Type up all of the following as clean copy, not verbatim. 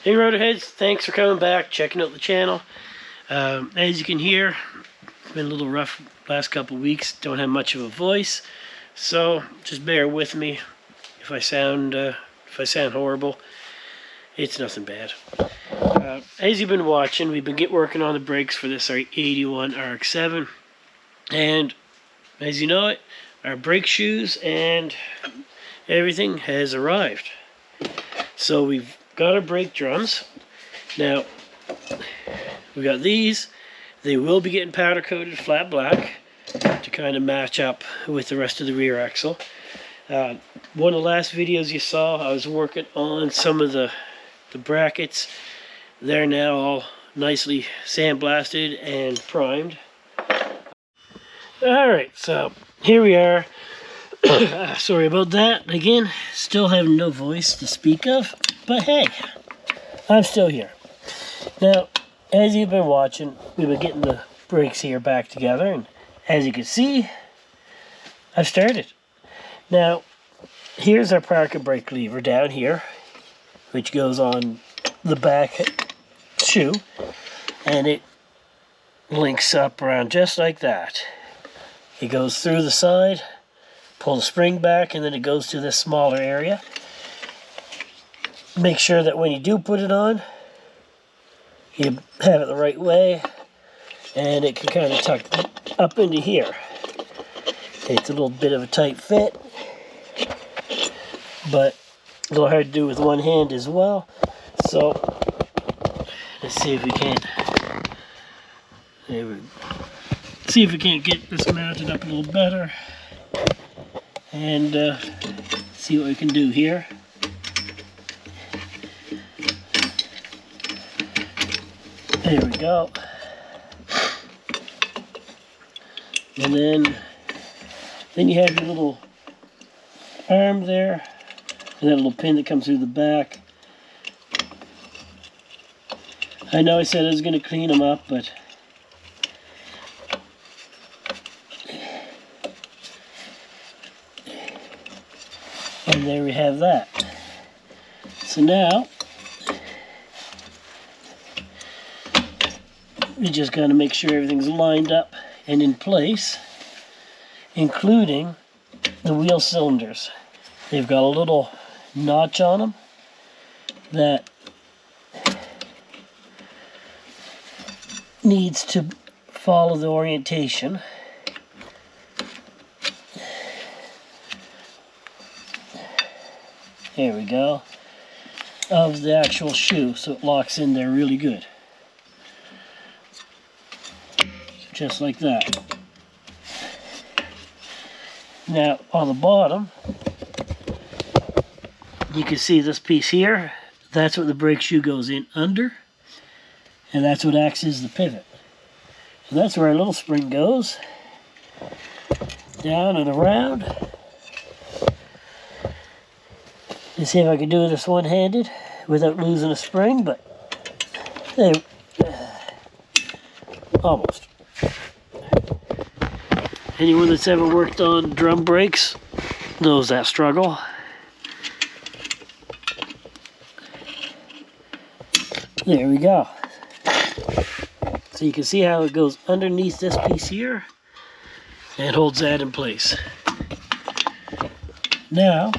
Hey Rotorheads, thanks for coming back, checking out the channel. As you can hear, it's been a little rough last couple weeks. Don't have much of a voice, so just bear with me if I sound horrible. It's nothing bad. As you've been watching, we've been working on the brakes for this our 81 RX7, and as you know it, our brake shoes and everything has arrived. So we've got our brake drums. Now, we got these. They will be getting powder coated flat black to kind of match up with the rest of the rear axle. One of the last videos you saw, I was working on some of the brackets. They're now all nicely sandblasted and primed. Alright, so here we are. Sorry about that. Again, still have no voice to speak of, but hey, I'm still here. Now, as you've been watching, we've been getting the brakes here back together, and as you can see, I've started. Now, here's our parking brake lever down here, which goes on the back shoe, and it links up around just like that. It goes through the side, pull the spring back, and then it goes to this smaller area. Make sure that when you do put it on, you have it the right way, and it can kind of tuck up into here. It's a little bit of a tight fit, but a little hard to do with one hand as well. So let's see if we can't. See if we can't get this mounted up a little better, and see what we can do here. There we go. And then you have your little arm there, and that little pin that comes through the back. I know I said I was going to clean them up, but and there we have that. So now we just got to make sure everything's lined up and in place, including the wheel cylinders. They've got a little notch on them that needs to follow the orientation. There we go, of the actual shoe, so it locks in there really good. Just like that. Now on the bottom, you can see this piece here. That's what the brake shoe goes in under, and that's what acts as the pivot. And that's where our little spring goes, down and around. Let's see if I can do this one-handed without losing a spring, but there, almost. Anyone that's ever worked on drum brakes knows that struggle. There we go. So you can see how it goes underneath this piece here and holds that in place. Now,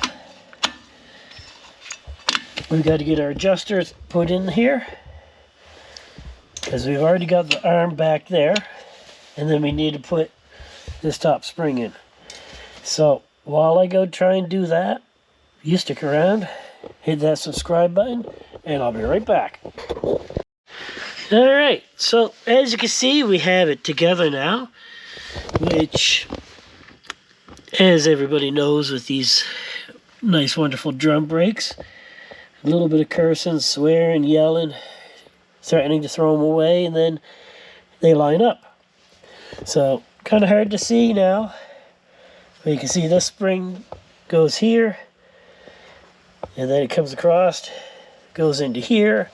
we've got to get our adjusters put in here, because we've already got the arm back there, and then we need to put this top spring in. So while I go try and do that, you stick around, hit that subscribe button, and I'll be right back. Alright, so as you can see, we have it together now, which, as everybody knows with these nice wonderful drum brakes, a little bit of cursing, swearing, yelling, threatening to throw them away, and then they line up. So kind of hard to see now, but you can see this spring goes here, and then it comes across, goes into here.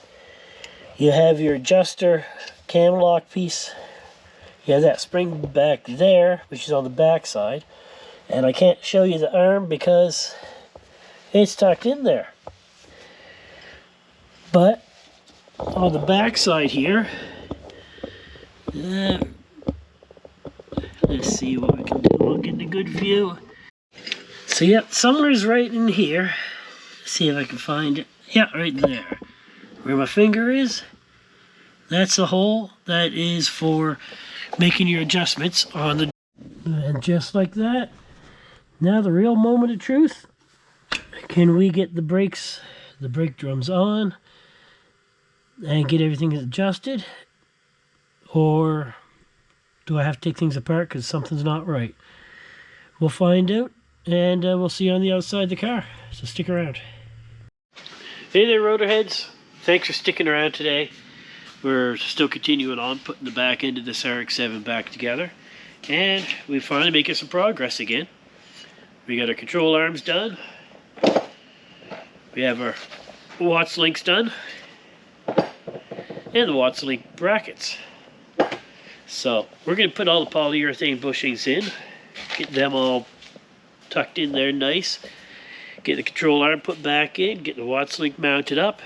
You have your adjuster cam lock piece. You have that spring back there, which is on the back side, and I can't show you the arm because it's tucked in there. But on the back side here. Let's see what we can do. We'll get a good view. So yeah, somewhere's right in here. Let's see if I can find it. Yeah, right there. Where my finger is, that's the hole that is for making your adjustments on the... And just like that, now the real moment of truth. Can we get the brakes, the brake drums on and get everything adjusted? Or do I have to take things apart because something's not right? We'll find out, and we'll see you on the outside of the car. So stick around. Hey there, Rotor heads. Thanks for sticking around today. We're still continuing on putting the back end of this RX7 back together. And we finally making some progress again. We got our control arms done. We have our Watts links done. And the Watts link brackets. So we're going to put all the polyurethane bushings in. Get them all tucked in there nice. Get the control arm put back in. Get the Watts link mounted up.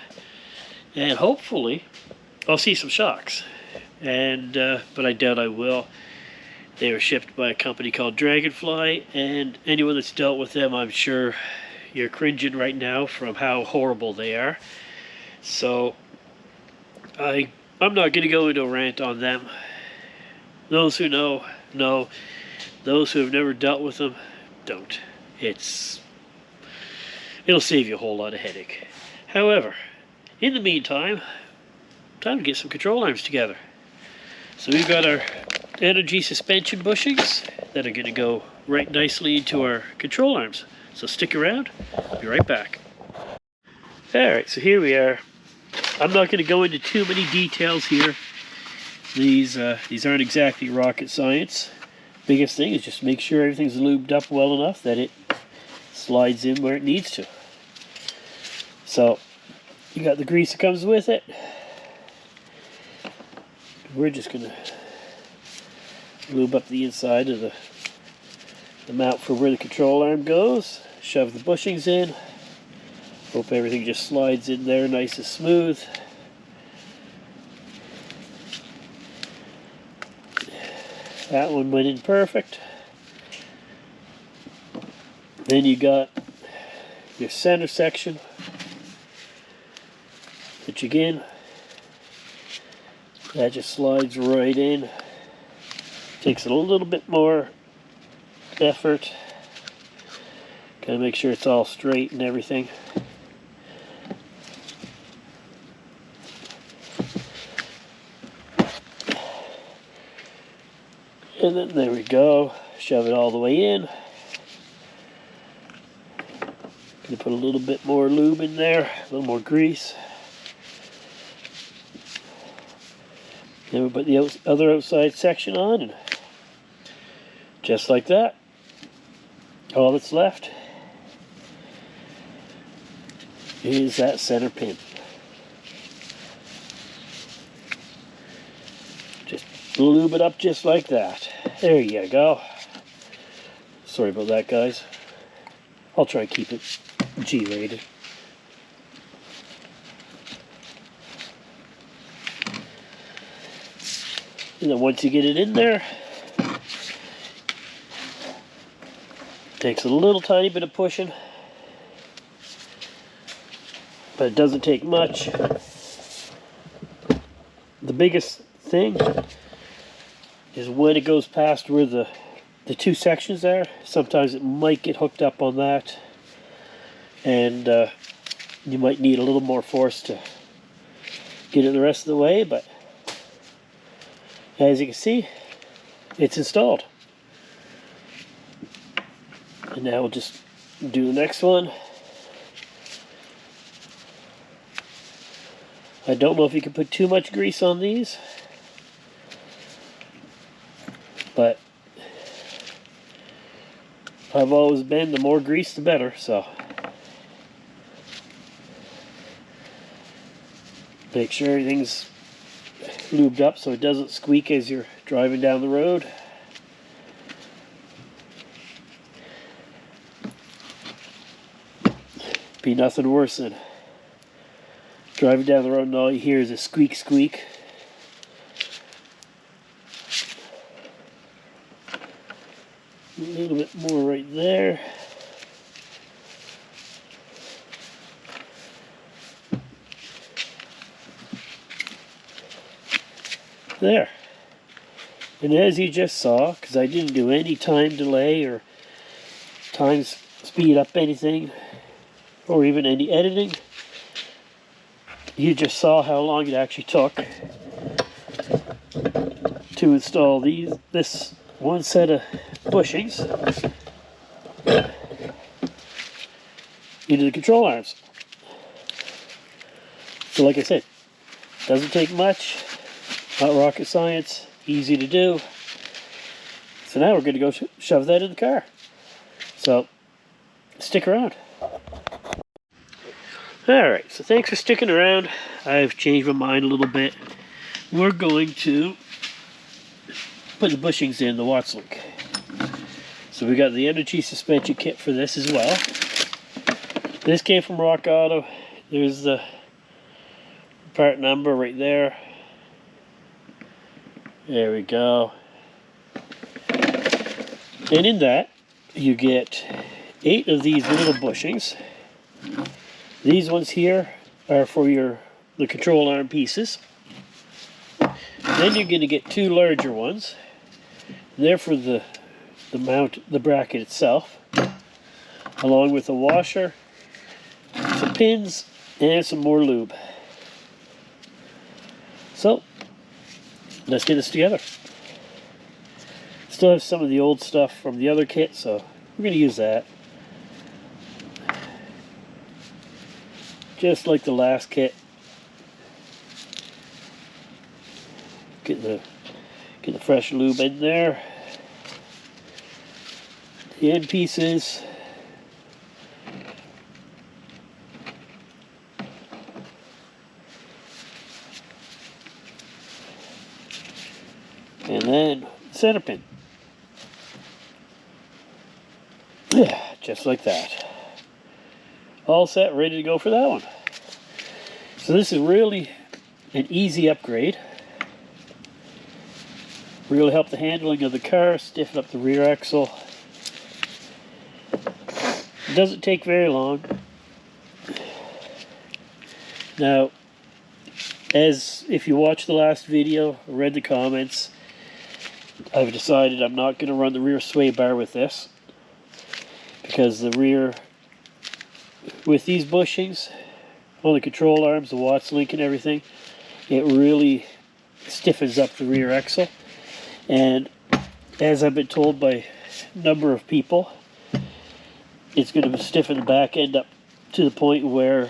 And hopefully I'll see some shocks. And but I doubt I will. They were shipped by a company called Dragonfly, and anyone that's dealt with them, I'm sure you're cringing right now from how horrible they are. So I'm not going to go into a rant on them. Those who know, know. Those who have never dealt with them, don't. It'll save you a whole lot of headache. However, in the meantime, time to get some control arms together. So we've got our energy suspension bushings that are going to go right nicely into our control arms. So stick around, I'll be right back. Alright, so here we are. I'm not going to go into too many details here. These aren't exactly rocket science. Biggest thing is just make sure everything's lubed up well enough that it slides in where it needs to. So you got the grease that comes with it. We're just going to lube up the inside of the mount for where the control arm goes. Shove the bushings in. Hope everything just slides in there nice and smooth. That one went in perfect. Then you got your center section, which again, that just slides right in. Takes a little bit more effort. Gotta make sure it's all straight and everything. And then there we go. Shove it all the way in. Gonna put a little bit more lube in there, a little more grease. Then we put the other outside section on, and just like that, all that's left is that center pin. Just lube it up just like that. There you go. Sorry about that, guys. I'll try and keep it G-rated. And then once you get it in there, takes a little tiny bit of pushing, but it doesn't take much. The biggest thing is when it goes past where the two sections are, sometimes it might get hooked up on that, and you might need a little more force to get it the rest of the way, but as you can see, it's installed. And now we'll just do the next one. I don't know if you can put too much grease on these, but I've always been the more grease the better, so make sure everything's lubed up so it doesn't squeak as you're driving down the road. Be nothing worse than Driving down the road and all you hear is a squeak squeak. A little bit more right there. There. And as you just saw, because I didn't do any time delay or time speed up anything, or even any editing, you just saw how long it actually took to install this one set of bushings into the control arms. So like I said, doesn't take much, not rocket science, easy to do. So now we're going to go shove that in the car. So stick around. Alright, so thanks for sticking around. I've changed my mind a little bit. We're going to put the bushings in the Watts link. So we got the energy suspension kit for this as well. This came from Rock Auto. There's the part number right there. There we go. And in that, you get 8 of these little bushings. These ones here are for the control arm pieces. Then you're going to get 2 larger ones. They're for the mount, the bracket itself, along with a washer, some pins, and some more lube. So let's get this together. Still have some of the old stuff from the other kit, so we're going to use that. Just like the last kit. Get the fresh lube in there. The end pieces. And then center pin. Yeah, just like that. All set, ready to go for that one. So this is really an easy upgrade. Really help the handling of the car, stiffen up the rear axle. It doesn't take very long. Now, as if you watched the last video, read the comments, I've decided I'm not going to run the rear sway bar with this, because the rear, with these bushings on the control arms, the Watts link and everything, it really stiffens up the rear axle. And as I've been told by a number of people, it's going to stiffen the back end up to the point where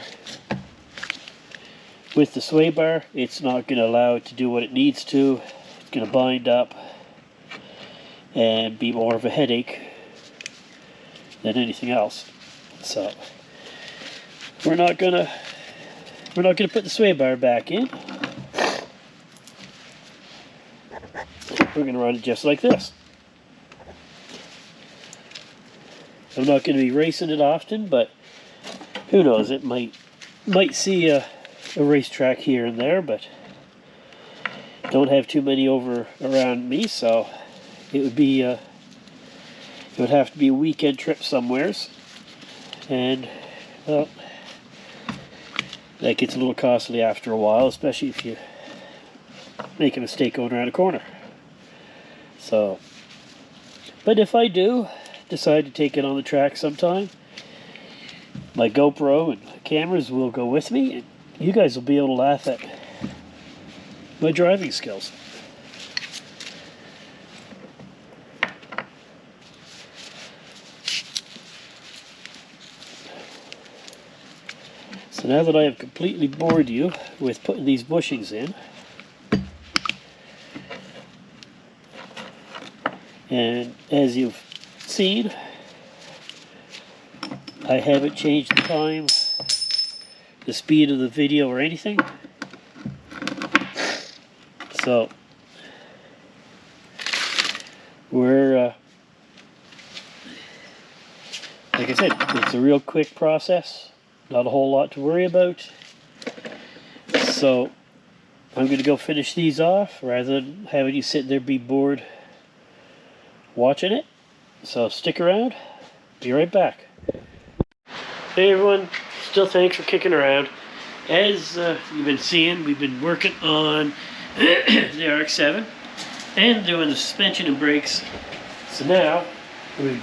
with the sway bar, it's not going to allow it to do what it needs to. It's going to bind up and be more of a headache than anything else. So we're not gonna put the sway bar back in. We're gonna run it just like this. I'm not gonna be racing it often, but who knows, it might see a racetrack here and there, but don't have too many around me, so it would have to be a weekend trip somewheres, and well, that gets a little costly after a while, especially if you make a mistake going around a corner. So, but if I do decide to take it on the track sometime, my GoPro and cameras will go with me, and you guys will be able to laugh at my driving skills. So now that I have completely bored you with putting these bushings in, and as you've seen, I haven't changed the time, the speed of the video or anything. So we're like I said, it's a real quick process, not a whole lot to worry about. So I'm going to go finish these off rather than having you sit there be bored watching it. So stick around, be right back. Hey everyone, still thanks for kicking around. As you've been seeing, we've been working on the RX7 and doing the suspension and brakes. So now we've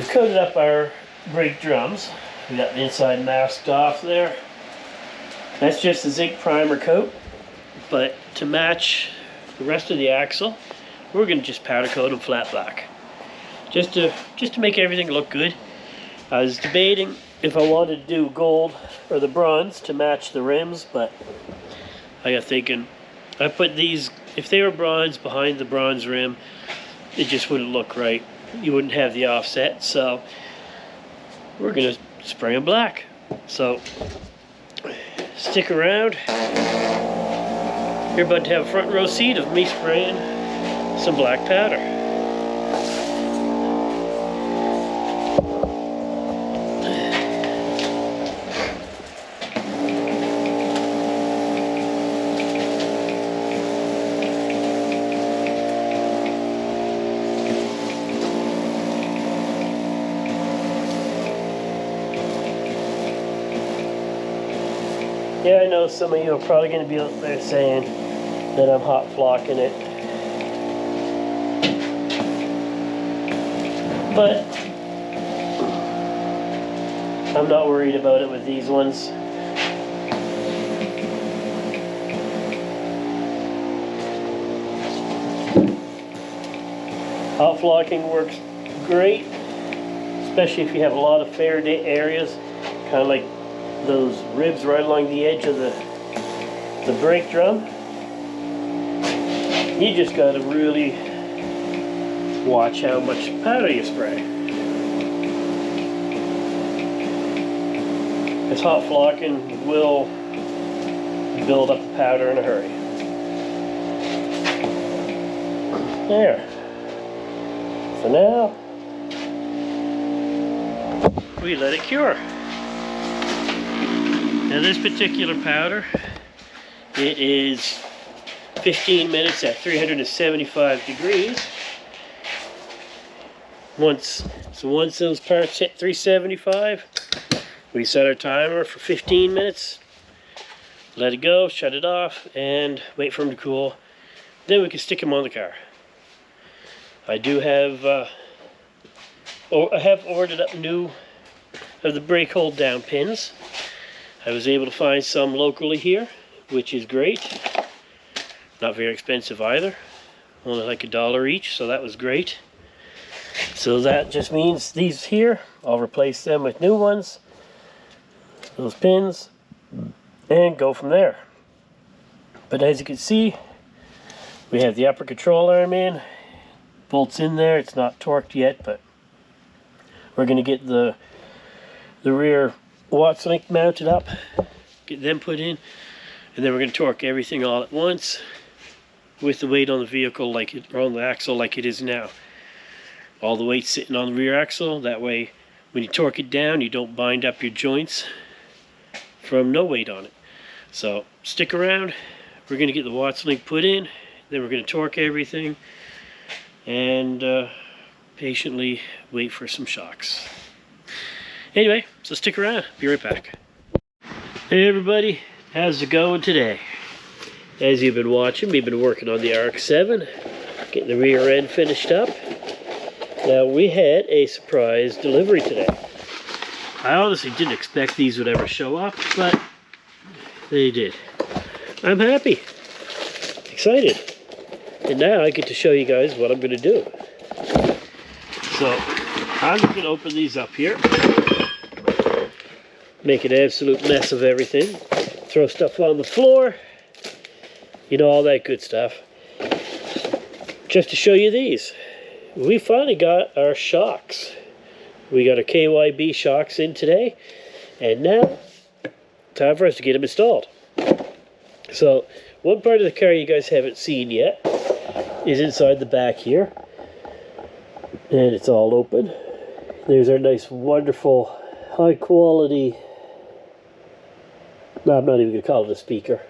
coated up our brake drums. We got the inside masked off there. That's just a zinc primer coat, but to match the rest of the axle, we're going to just powder coat them flat black, just to make everything look good. I was debating if I wanted to do gold or the bronze to match the rims, but I got thinking, I put these, if they were bronze behind the bronze rim, it just wouldn't look right. You wouldn't have the offset, so we're going to spray them black. So stick around. You're about to have a front row seat of me spraying some black powder. Yeah, I know some of you are probably going to be out there saying that I'm hot flocking it. But I'm not worried about it with these ones. Hot flocking works great, especially if you have a lot of fair areas, kind of like those ribs right along the edge of the brake drum. You just got to really watch how much powder you spray. Because hot flocking will build up the powder in a hurry. There. So now we let it cure. Now this particular powder, it is 15 minutes at 375 degrees. Once those parts hit 375, we set our timer for 15 minutes, let it go, shut it off, and wait for them to cool. Then we can stick them on the car. I do have, I have ordered up new of the brake hold down pins. I was able to find some locally here, which is great. Not very expensive either. Only like $1 each, so that was great. So that just means these here, I'll replace them with new ones, those pins, and go from there. But as you can see, we have the upper control arm in, bolts in there. It's not torqued yet, but we're going to get the rear Watts link mounted up, get them put in, and then we're going to torque everything all at once with the weight on the vehicle or on the axle like it is now. All the weight sitting on the rear axle, that way when you torque it down you don't bind up your joints from no weight on it. So stick around, we're going to get the Watts link put in, then we're going to torque everything and patiently wait for some shocks. Anyway, so stick around, be right back. Hey everybody, how's it going today? As you've been watching, we've been working on the RX7, getting the rear end finished up. Now we had a surprise delivery today. I honestly didn't expect these would ever show up, but they did. I'm happy, excited, and now I get to show you guys what I'm going to do. So I'm just going to open these up here. Make an absolute mess of everything. Throw stuff on the floor. You know, all that good stuff. Just to show you these. We finally got our shocks. We got our KYB shocks in today. And now, time for us to get them installed. So, one part of the car you guys haven't seen yet is inside the back here. And it's all open. There's our nice, wonderful, high quality No, I'm not even going to call it a speaker.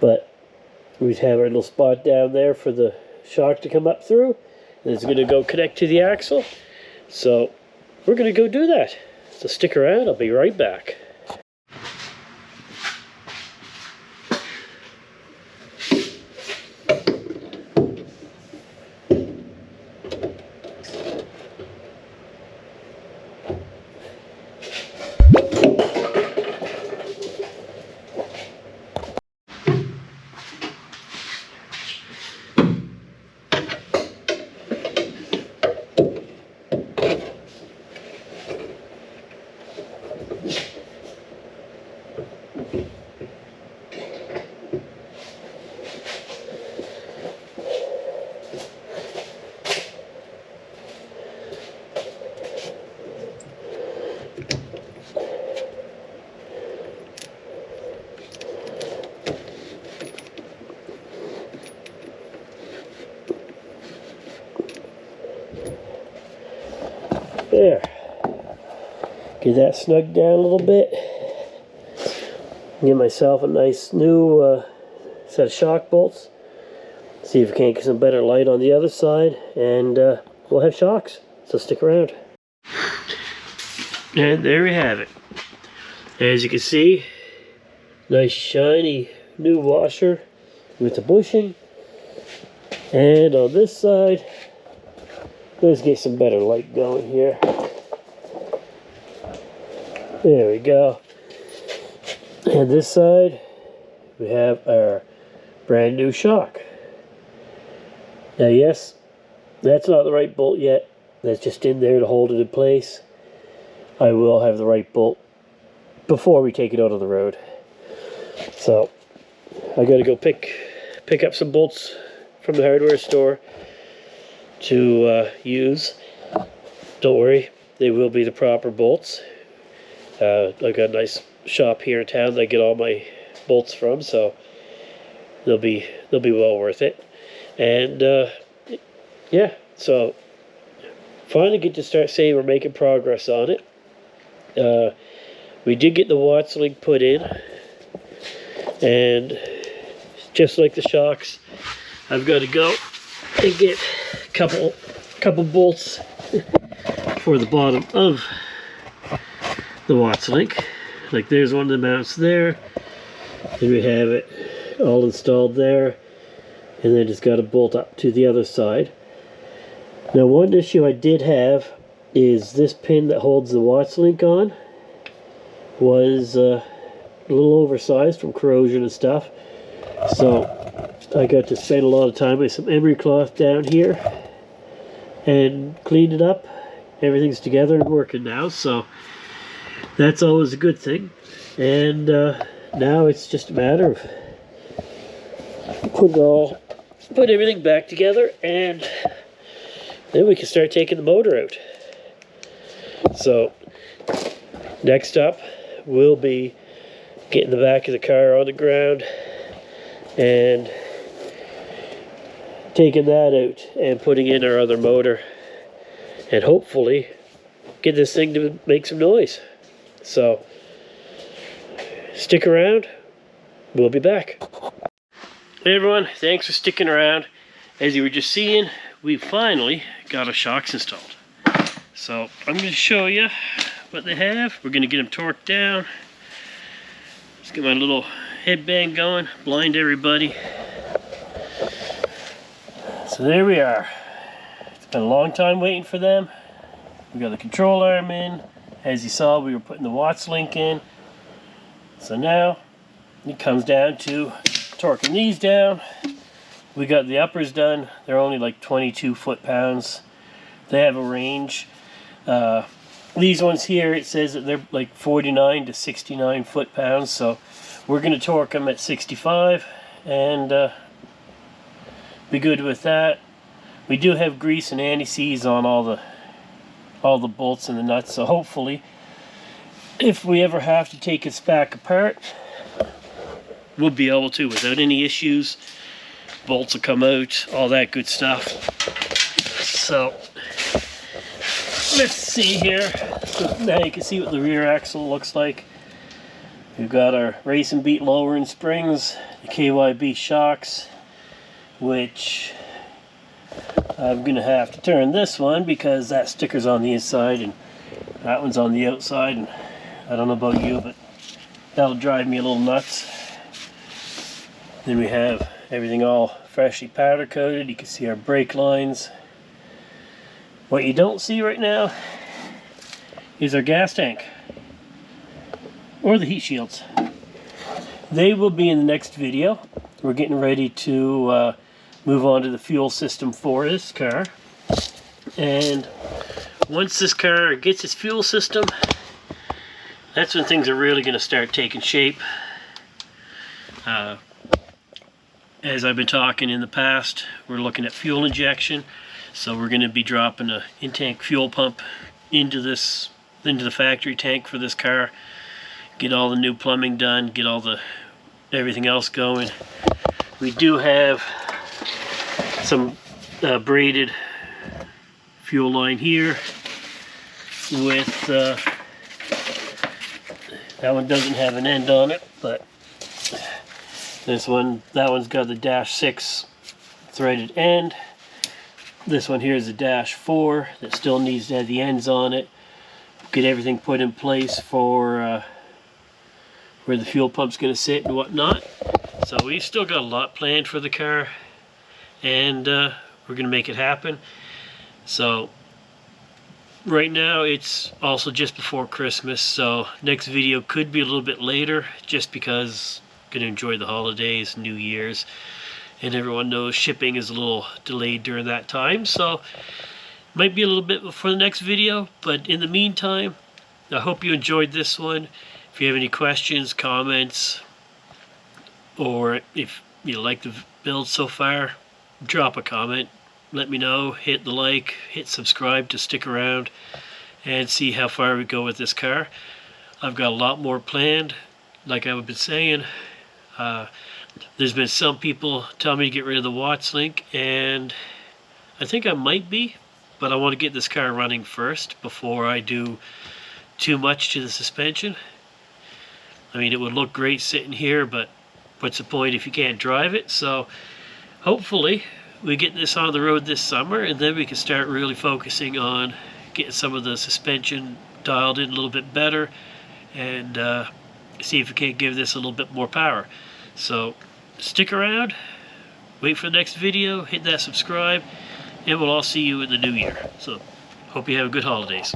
But we have our little spot down there for the shock to come up through. And it's going to go connect to the axle. So we're going to go do that. So stick around, I'll be right back. There. Get that snugged down a little bit. Get myself a nice new set of shock bolts. See if we can't get some better light on the other side, and we'll have shocks. So stick around. And there we have it. As you can see, nice shiny new washer with the bushing. And on this side, let's get some better light going here. There we go. And this side, we have our brand new shock. Now yes, that's not the right bolt yet. That's just in there to hold it in place. I will have the right bolt before we take it out on the road. So I gotta go pick up some bolts from the hardware store to use. Don't worry, they will be the proper bolts. I got a nice shop here in town that I get all my bolts from, so they'll be well worth it. And yeah, so finally get to start saying we're making progress on it. We did get the Watts link put in, and just like the shocks, I've got to go and get a couple bolts for the bottom of the Watts link. Like there's one of the mounts there, and we have it all installed there, and then just got to bolt up to the other side. Now one issue I did have is this pin that holds the Watts link on was a little oversized from corrosion and stuff, so I got to spend a lot of time with some emery cloth down here and cleaned it up. Everything's together and working now, so that's always a good thing. And now it's just a matter of put everything back together, and then we can start taking the motor out. So next up will be getting the back of the car on the ground and taking that out and putting in our other motor, and hopefully get this thing to make some noise. So stick around, we'll be back. Hey everyone, thanks for sticking around. As you were just seeing, we finally got our shocks installed. So I'm going to show you what they have. We're going to get them torqued down. Let's get my little headband going, blind everybody. So there we are. It's been a long time waiting for them. We got the control arm in. As you saw, we were putting the Watts link in. So now it comes down to torquing these down. We got the uppers done. They're only like 22 foot-pounds. They have a range. These ones here, it says that they're like 49 to 69 foot-pounds. So we're going to torque them at 65 and be good with that. We do have grease and anti-seize on all the bolts and the nuts. So hopefully, if we ever have to take this back apart, we'll be able to without any issues. Bolts will come out, all that good stuff. So let's see here. So now you can see what the rear axle looks like. We've got our race and beat lowering springs, the KYB Shocks, which I'm going to have to turn this one because that sticker's on the inside and that one's on the outside, and I don't know about you, but that'll drive me a little nuts. Then we have everything all freshly powder coated. You can see our brake lines. What you don't see right now is our gas tank or the heat shields. They will be in the next video. We're getting ready to move on to the fuel system for this car, and once this car gets its fuel system, that's when things are really going to start taking shape. As I've been talking in the past, we're looking at fuel injection, so we're going to be dropping an in-tank fuel pump into the factory tank for this car, get all the new plumbing done, get everything else going. We do have some braided fuel line here with that one doesn't have an end on it, but that one's got the -6 threaded end. This one here is a -4 that still needs to have the ends on it. Get everything put in place for where the fuel pump's going to sit and whatnot. So we've still got a lot planned for the car, and we're going to make it happen. So right now it's also just before Christmas, so next video could be a little bit later just because I'm going to enjoy the holidays, New Year's, and everyone knows shipping is a little delayed during that time, so might be a little bit before the next video. But in the meantime, I hope you enjoyed this one. If you have any questions, comments, or if you like the build so far, drop a comment. Let me know, hit the like, hit subscribe to stick around and see how far we go with this car. I've got a lot more planned, like I've been saying. There's been some people telling me to get rid of the Watts link, and I think I might be, but I want to get this car running first before I do too much to the suspension. I mean, it would look great sitting here, but what's the point if you can't drive it? So hopefully we get this on the road this summer, and then we can start really focusing on getting some of the suspension dialed in a little bit better, and see if we can't give this a little bit more power. So stick around, wait for the next video, hit that subscribe, and we'll all see you in the new year. So hope you have a good holidays.